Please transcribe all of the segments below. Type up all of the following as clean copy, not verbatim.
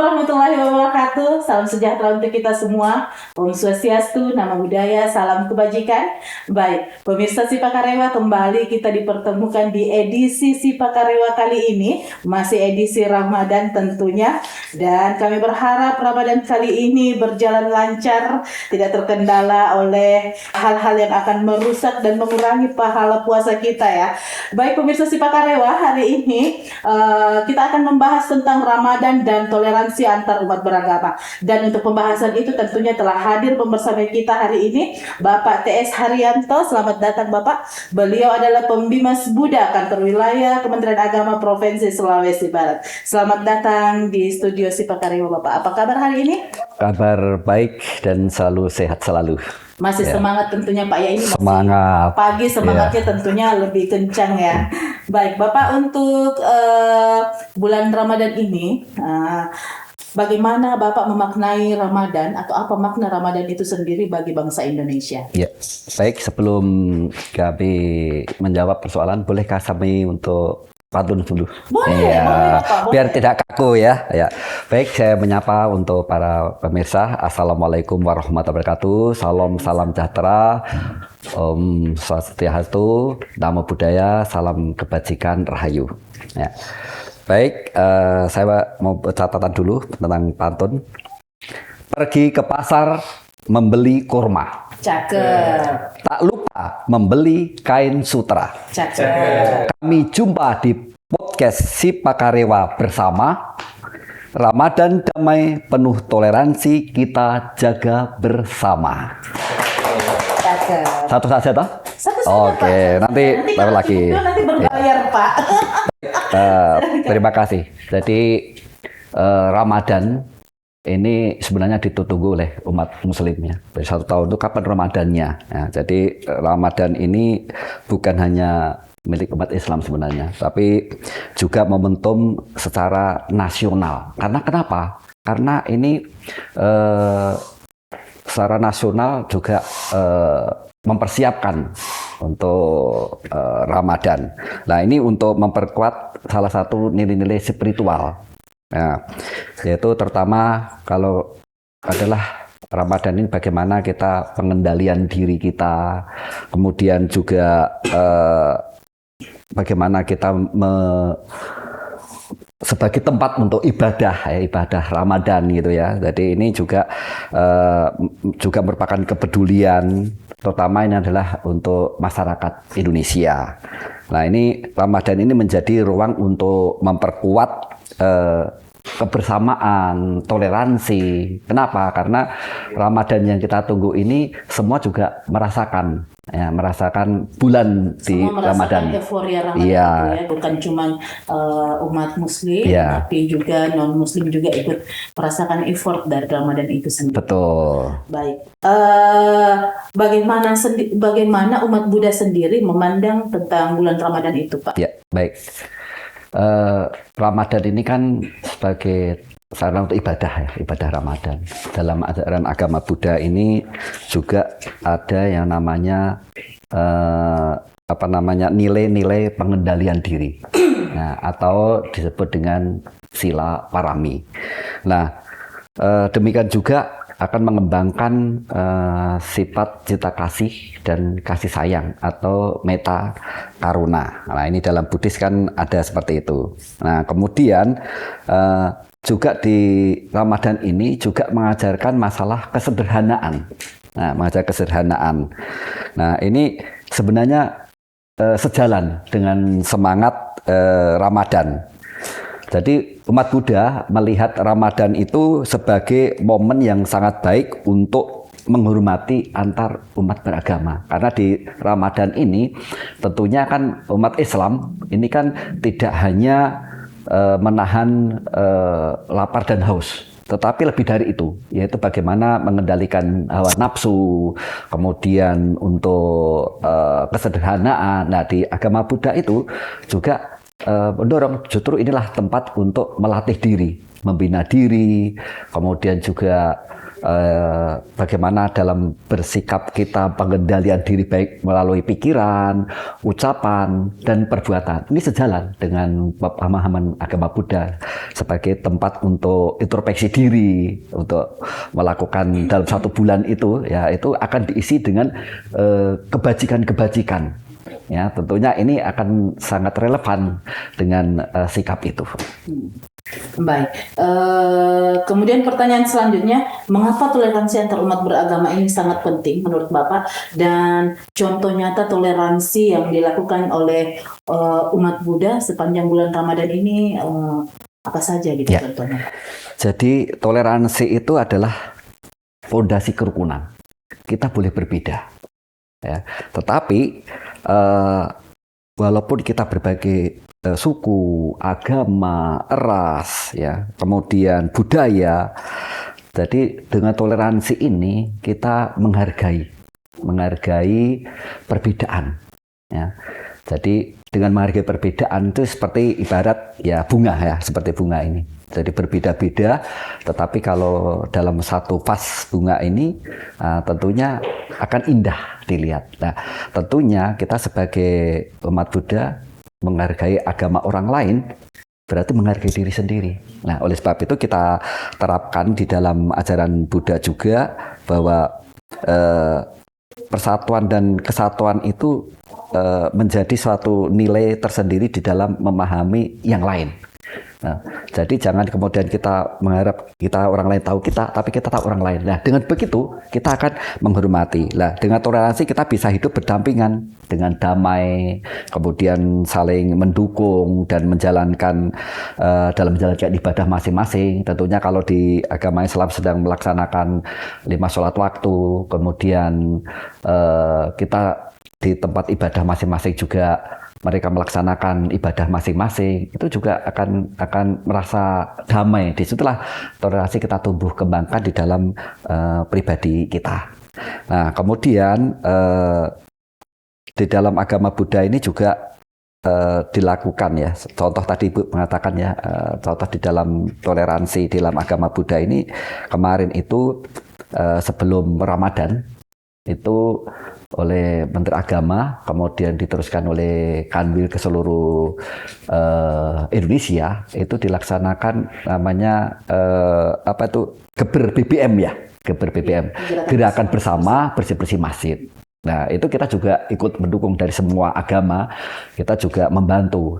warahmatullahi wabarakatuh. Salam sejahtera untuk kita semua. Om Swastiastu, Namo Buddhaya, salam kebajikan. Baik, pemirsa Sipakarewa, kembali kita dipertemukan di edisi Sipakarewa kali ini. Masih edisi Ramadan tentunya. Dan kami berharap Ramadan kali ini berjalan lancar, tidak terkendala oleh hal-hal yang akan merusak dan mengurangi pahala puasa kita ya. Baik pemirsa Sipakarewa, hari ini kita akan membahas tentang Ramadan dan toleransi antar umat beragama. Dan untuk pembahasan itu tentunya telah hadir bersama kita hari ini Bapak T.S. Haryanto. Selamat datang Bapak. Beliau adalah Pembimas Buddha Kantor Wilayah Kementerian Agama Provinsi Sulawesi Barat. Selamat datang di studio Sipakarewa Bapak. Apa kabar hari ini? Kabar baik dan selalu sehat selalu. Masih semangat tentunya Pak ya, ini semangat. Pagi semangatnya tentunya lebih kencang ya. Baik Bapak, untuk bulan Ramadan ini bagaimana Bapak memaknai Ramadan atau apa makna Ramadan itu sendiri bagi bangsa Indonesia? Ya, baik, sebelum kami menjawab persoalan, bolehkah kami untuk pantun dulu? Boleh, ya, boleh Bapak, biar boleh. tidak kaku ya. Ya. Baik, saya menyapa untuk para pemirsa. Assalamualaikum warahmatullahi wabarakatuh. Salam sejahtera. Om Swastiastu, Namo Buddhaya, salam kebajikan, rahayu. Ya. Baik, saya mau catatan dulu tentang pantun. Pergi ke pasar membeli kurma. Cakep. Tak lupa membeli kain sutra. Cakep. Kami jumpa di podcast Sipakarewa bersama. Ramadan damai penuh toleransi, kita jaga bersama. Cakep. Satu saja toh? Satu saja, Oke, Pak. nanti lagi. Nanti berbayar Pak. Terima kasih. Jadi Ramadan ini sebenarnya ditunggu oleh umat muslimnya. Dari 1 tahun itu kapan Ramadannya? Ya, jadi Ramadan ini bukan hanya milik umat Islam sebenarnya, tapi juga momentum secara nasional. Karena kenapa? Karena ini secara nasional juga mempersiapkan untuk Ramadan. Nah, ini untuk memperkuat salah satu nilai-nilai spiritual. Nah, yaitu terutama kalau adalah Ramadan ini bagaimana kita pengendalian diri kita, kemudian juga bagaimana kita sebagai tempat untuk ibadah, ibadah Ramadan gitu ya. Jadi ini juga merupakan kepedulian, terutama ini adalah untuk masyarakat Indonesia. Nah, ini Ramadan ini menjadi ruang untuk memperkuat kebersamaan, toleransi. Kenapa? Karena Ramadan yang kita tunggu ini semua juga merasakan bulan di Ramadan. Euforia Ramadan Iya. itu ya, bukan cuma umat Muslim, Iya. tapi juga non Muslim juga ikut merasakan effort dari Ramadan itu sendiri. Betul. Baik. Bagaimana umat Buddha sendiri memandang tentang bulan Ramadan itu, Pak? Ya, baik. Ramadan ini kan sebagai sarana untuk ibadah ya, ibadah Ramadan. Dalam ajaran agama Buddha ini juga ada yang namanya nilai-nilai pengendalian diri. Nah, atau disebut dengan sila parami. Nah, demikian juga akan mengembangkan sifat cinta kasih dan kasih sayang atau metta karuna. Nah, ini dalam Buddhis kan ada seperti itu. Nah, kemudian juga di Ramadan ini juga mengajarkan masalah kesederhanaan. Nah, mengajar kesederhanaan. Nah, ini sebenarnya sejalan dengan semangat Ramadan. Jadi umat Buddha melihat Ramadan itu sebagai momen yang sangat baik untuk menghormati antar umat beragama. Karena di Ramadan ini tentunya kan umat Islam ini kan tidak hanya menahan lapar dan haus, tetapi lebih dari itu, yaitu bagaimana mengendalikan hawa nafsu, kemudian untuk kesederhanaan. Nah, di agama Buddha itu juga mendorong justru inilah tempat untuk melatih diri, membina diri, kemudian juga bagaimana dalam bersikap kita pengendalian diri baik melalui pikiran, ucapan, dan perbuatan. Ini sejalan dengan pemahaman agama Buddha sebagai tempat untuk introspeksi diri, untuk melakukan dalam 1 bulan itu, ya itu akan diisi dengan kebajikan-kebajikan. Ya, tentunya ini akan sangat relevan dengan sikap itu. Baik, kemudian pertanyaan selanjutnya, mengapa toleransi antar umat beragama ini sangat penting menurut Bapak, dan contoh nyata toleransi yang dilakukan oleh umat Buddha sepanjang bulan Ramadan ini apa saja gitu ya. Contohnya? Jadi toleransi itu adalah fondasi kerukunan. Kita boleh berbeda, ya. Tetapi walaupun kita berbagai suku, agama, ras, ya, kemudian budaya. Jadi dengan toleransi ini kita menghargai perbedaan. Ya. Jadi dengan menghargai perbedaan itu seperti ibarat ya bunga, ya, seperti bunga ini. Jadi berbeda-beda, tetapi kalau dalam satu vas bunga ini tentunya akan indah dilihat. Nah, tentunya kita sebagai umat Buddha menghargai agama orang lain berarti menghargai diri sendiri. Nah, oleh sebab itu kita terapkan di dalam ajaran Buddha juga bahwa persatuan dan kesatuan itu menjadi suatu nilai tersendiri di dalam memahami yang lain. Nah, jadi jangan kemudian kita mengharap kita orang lain tahu kita, tapi kita tahu orang lain. Nah, dengan begitu kita akan menghormati. Nah, dengan toleransi kita bisa hidup berdampingan dengan damai, kemudian saling mendukung dan menjalankan dalam menjalankan ibadah masing-masing. Tentunya kalau di agama Islam sedang melaksanakan 5 sholat waktu, kemudian kita di tempat ibadah masing-masing juga mereka melaksanakan ibadah masing-masing, itu juga akan merasa damai. Disitulah toleransi kita tumbuh kembangkan di dalam pribadi kita. Nah, kemudian di dalam agama Buddha ini juga dilakukan, ya. Contoh tadi Ibu mengatakan, ya, contoh di dalam toleransi di dalam agama Buddha ini kemarin itu sebelum Ramadan itu oleh Menteri Agama, kemudian diteruskan oleh Kanwil ke seluruh Indonesia, itu dilaksanakan namanya Geber BBM, ya, Geber BBM, gerakan bersama bersih-bersih masjid. Nah, itu kita juga ikut mendukung dari semua agama. Kita juga membantu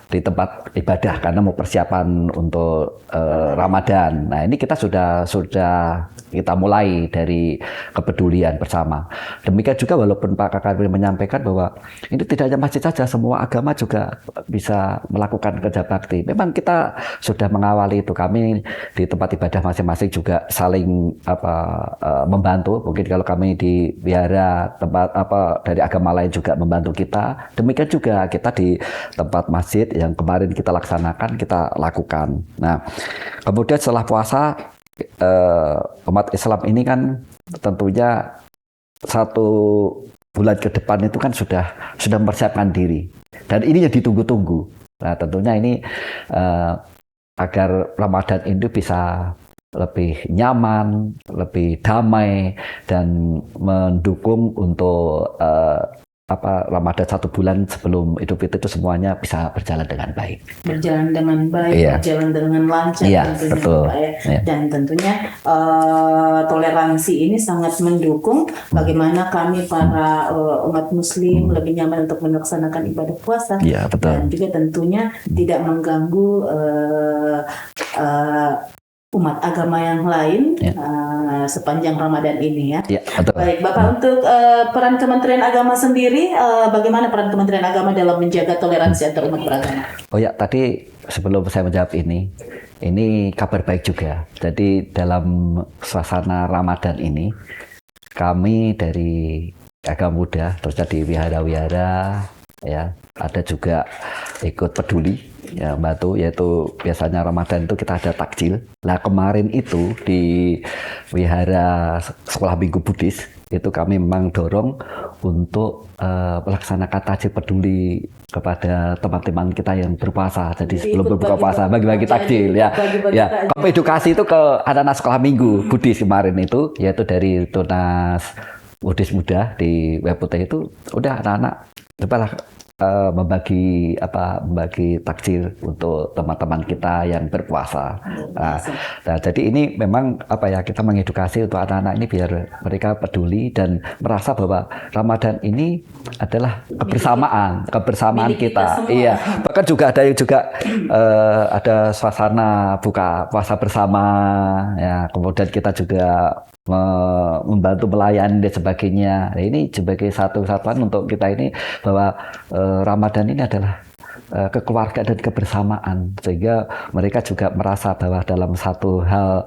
di tempat ibadah karena mau persiapan untuk Ramadan. Nah, ini kita sudah kita mulai dari kepedulian bersama. Demikian juga walaupun Pak Kakak menyampaikan bahwa ini tidak hanya masjid saja, semua agama juga bisa melakukan kerja bakti. Memang kita sudah mengawali itu. Kami di tempat ibadah masing-masing juga saling membantu. Mungkin kalau kami di wihara tempat dari agama lain juga membantu kita. Demikian juga kita di tempat masjid yang kemarin kita laksanakan, kita lakukan. Nah, kemudian setelah puasa umat Islam ini kan tentunya 1 bulan ke depan itu kan sudah mempersiapkan diri, dan ini yang ditunggu-tunggu. Nah, tentunya ini agar Ramadan itu bisa lebih nyaman, lebih damai, dan mendukung untuk Ramadan 1 bulan sebelum Idul Fitri itu semuanya bisa berjalan dengan baik. Berjalan dengan baik, Iya. berjalan dengan lancar, Iya, tentunya, betul. Pak, ya. Iya. Dan tentunya toleransi ini sangat mendukung bagaimana kami para umat Muslim lebih nyaman untuk melaksanakan ibadah puasa. Iya, betul. Dan juga tentunya tidak mengganggu umat agama yang lain sepanjang Ramadan ini, ya. Ya, betul. Baik, Bapak, untuk peran Kementerian Agama sendiri, bagaimana peran Kementerian Agama dalam menjaga toleransi antar umat beragama? Oh ya, tadi sebelum saya menjawab ini kabar baik juga. Jadi dalam suasana Ramadan ini, kami dari agama Buddha, terusnya di wihara-wihara, ya, ada juga ikut peduli, ya membantu, yaitu biasanya Ramadan itu kita ada takjil. Nah kemarin itu di Wihara Sekolah Minggu Buddhis itu kami memang dorong untuk melaksanakan takjil peduli kepada teman-teman kita yang berpuasa. Jadi sebelum berbuka puasa bagi-bagi takjil ya. Ya, kami edukasi itu ke anak-anak sekolah minggu Buddhis kemarin itu, yaitu dari Tunas Buddhis Muda di Webputih itu udah anak-anak cobalah membagi takjil untuk teman-teman kita yang berpuasa. Nah, jadi ini memang kita mengedukasi untuk anak-anak ini biar mereka peduli dan merasa bahwa Ramadan ini adalah kebersamaan kita. Iya, bahkan juga ada yang ada suasana buka puasa bersama ya, kemudian kita juga membantu melayani dan sebagainya. Nah, ini sebagai satu kesatuan untuk kita ini bahwa Ramadan ini adalah kekeluargaan dan kebersamaan, sehingga mereka juga merasa bahwa dalam satu hal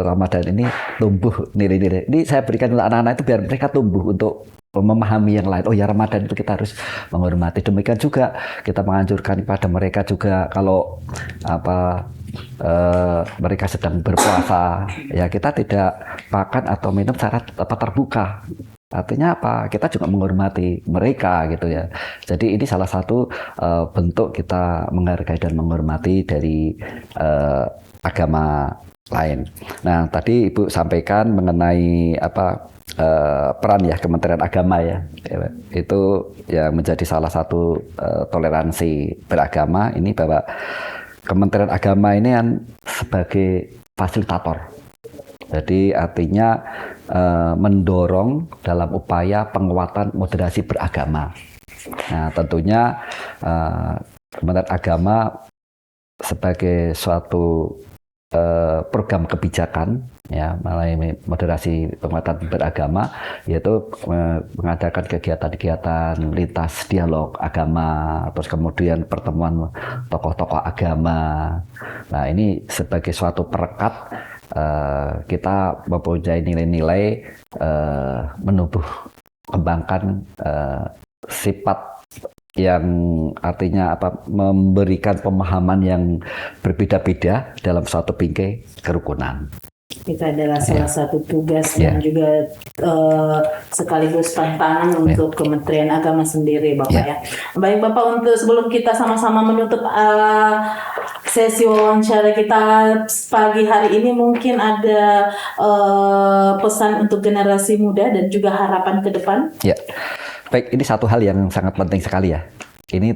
Ramadan ini tumbuh nilai-nilai. Ini saya berikan untuk anak-anak itu biar mereka tumbuh untuk memahami yang lain. Oh ya, Ramadan itu kita harus menghormati. Demikian juga kita menganjurkan kepada mereka juga kalau mereka sedang berpuasa, ya kita tidak makan atau minum secara terbuka. Artinya apa? Kita juga menghormati mereka gitu ya. Jadi ini salah satu bentuk kita menghargai dan menghormati dari agama lain. Nah, tadi Ibu sampaikan mengenai peran ya Kementerian Agama ya. Itu ya menjadi salah satu toleransi beragama ini, bahwa Kementerian Agama ini kan sebagai fasilitator. Jadi artinya mendorong dalam upaya penguatan moderasi beragama. Nah, tentunya Kementerian Agama sebagai suatu program kebijakan ya melalui moderasi penguatan beragama, yaitu mengadakan kegiatan-kegiatan lintas dialog agama, terus kemudian pertemuan tokoh-tokoh agama. Nah, ini sebagai suatu perekat kita mempunyai nilai-nilai menumbuh kembangkan sifat yang artinya memberikan pemahaman yang berbeda-beda dalam suatu bingkai kerukunan. Itu adalah salah satu tugas dan juga sekaligus tantangan untuk Kementerian Agama sendiri, Bapak ya. Baik Bapak, untuk sebelum kita sama-sama menutup sesi wawancara kita pagi hari ini, mungkin ada pesan untuk generasi muda dan juga harapan ke depan. Ya. Baik, ini satu hal yang sangat penting sekali ya. Ini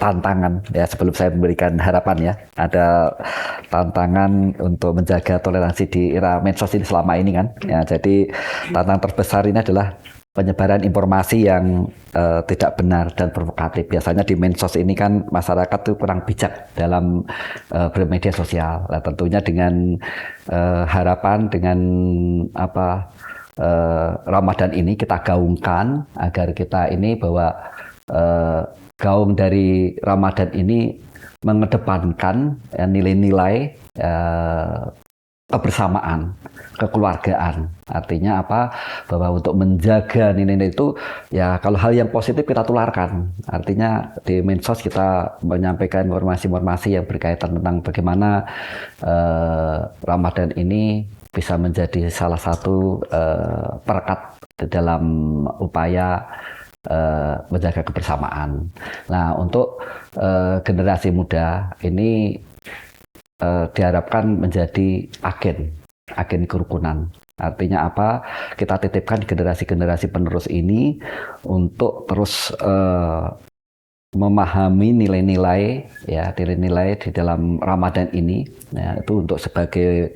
tantangan ya, sebelum saya memberikan harapan ya. Ada tantangan untuk menjaga toleransi di era medsos ini selama ini kan. Ya, jadi tantangan terbesar ini adalah penyebaran informasi yang tidak benar dan provokatif. Biasanya di medsos ini kan masyarakat tuh kurang bijak dalam bermedia sosial. Nah, tentunya dengan harapan dengan Ramadan ini kita gaungkan agar kita ini bahwa gaung dari Ramadan ini mengedepankan nilai-nilai kebersamaan, kekeluargaan. Artinya bahwa untuk menjaga nilai-nilai itu ya, kalau hal yang positif kita tularkan. Artinya di medsos kita menyampaikan informasi-informasi yang berkaitan tentang bagaimana Ramadan ini bisa menjadi salah satu perekat dalam upaya menjaga kebersamaan. Nah, untuk generasi muda ini diharapkan menjadi agen kerukunan. Artinya kita titipkan generasi-generasi penerus ini untuk terus memahami nilai-nilai di dalam Ramadan ini ya, itu untuk sebagai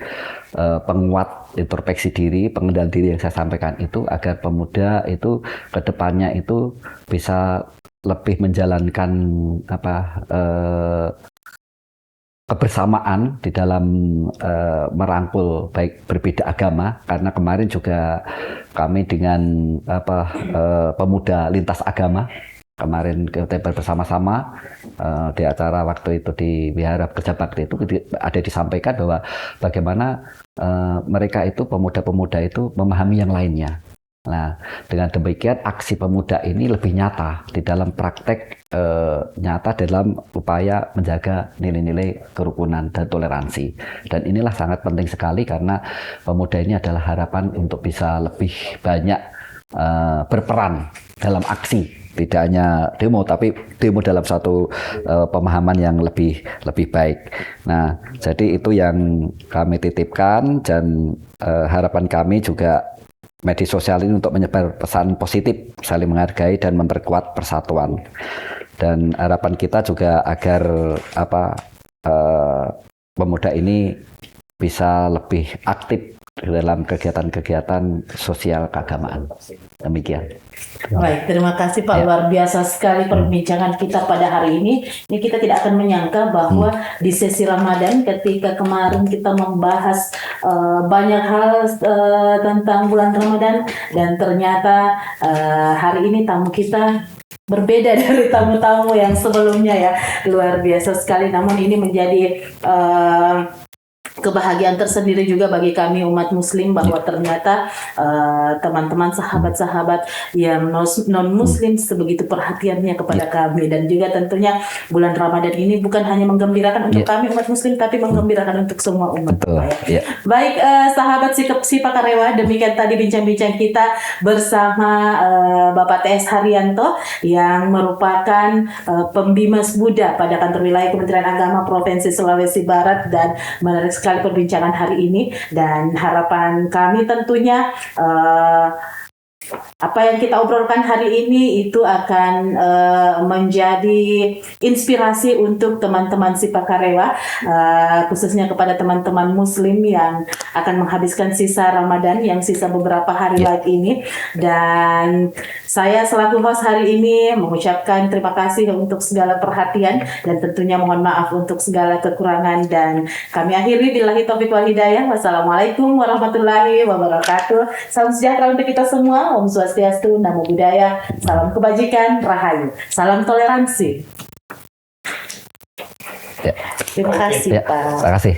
penguat introspeksi diri, pengendalian diri yang saya sampaikan itu, agar pemuda itu ke depannya itu bisa lebih menjalankan kebersamaan di dalam merangkul baik berbeda agama. Karena kemarin juga kami dengan pemuda lintas agama kemarin kita bersama-sama di acara waktu itu di Wihara Kerja Bakti itu ada disampaikan bahwa bagaimana mereka itu pemuda-pemuda itu memahami yang lainnya. Nah, dengan demikian aksi pemuda ini lebih nyata di dalam praktek, nyata dalam upaya menjaga nilai-nilai kerukunan dan toleransi. Dan inilah sangat penting sekali karena pemuda ini adalah harapan untuk bisa lebih banyak berperan dalam aksi, tidak hanya demo, tapi demo dalam satu pemahaman yang lebih baik. Nah, jadi itu yang kami titipkan, dan harapan kami juga media sosial ini untuk menyebar pesan positif, saling menghargai dan memperkuat persatuan. Dan harapan kita juga agar pemuda ini bisa lebih aktif dalam kegiatan-kegiatan sosial keagamaan. Demikian. Baik, terima kasih Pak. Luar biasa sekali perbincangan kita pada hari ini. Ini kita tidak akan menyangka bahwa di sesi Ramadan, ketika kemarin kita membahas banyak hal tentang bulan Ramadan, dan ternyata hari ini tamu kita berbeda dari tamu-tamu yang sebelumnya ya. Luar biasa sekali. Namun ini menjadi kebahagiaan tersendiri juga bagi kami umat muslim bahwa ternyata teman-teman sahabat-sahabat yang non muslim sebegitu perhatiannya kepada kami, dan juga tentunya bulan Ramadan ini bukan hanya menggembirakan untuk kami umat muslim, tapi menggembirakan untuk semua umat. Baik, sahabat Sipakarewa, demikian tadi bincang-bincang kita bersama Bapak TS Haryanto yang merupakan pembimas Buddha pada kantor wilayah Kementerian Agama Provinsi Sulawesi Barat. Dan menarik sekali perbincangan hari ini, dan harapan kami tentunya apa yang kita obrolkan hari ini itu akan menjadi inspirasi untuk teman-teman Sipakarewa, khususnya kepada teman-teman muslim yang akan menghabiskan sisa Ramadan yang sisa beberapa hari lagi ini. Dan saya selaku host hari ini mengucapkan terima kasih untuk segala perhatian, dan tentunya mohon maaf untuk segala kekurangan, dan kami akhiri billahi taufiq wal hidayah. Wassalamualaikum warahmatullahi wabarakatuh. Salam sejahtera untuk kita semua. Om Swastiastu, Namo Buddhaya, salam kebajikan, rahayu, salam toleransi. Terima kasih, Pak. Terima kasih.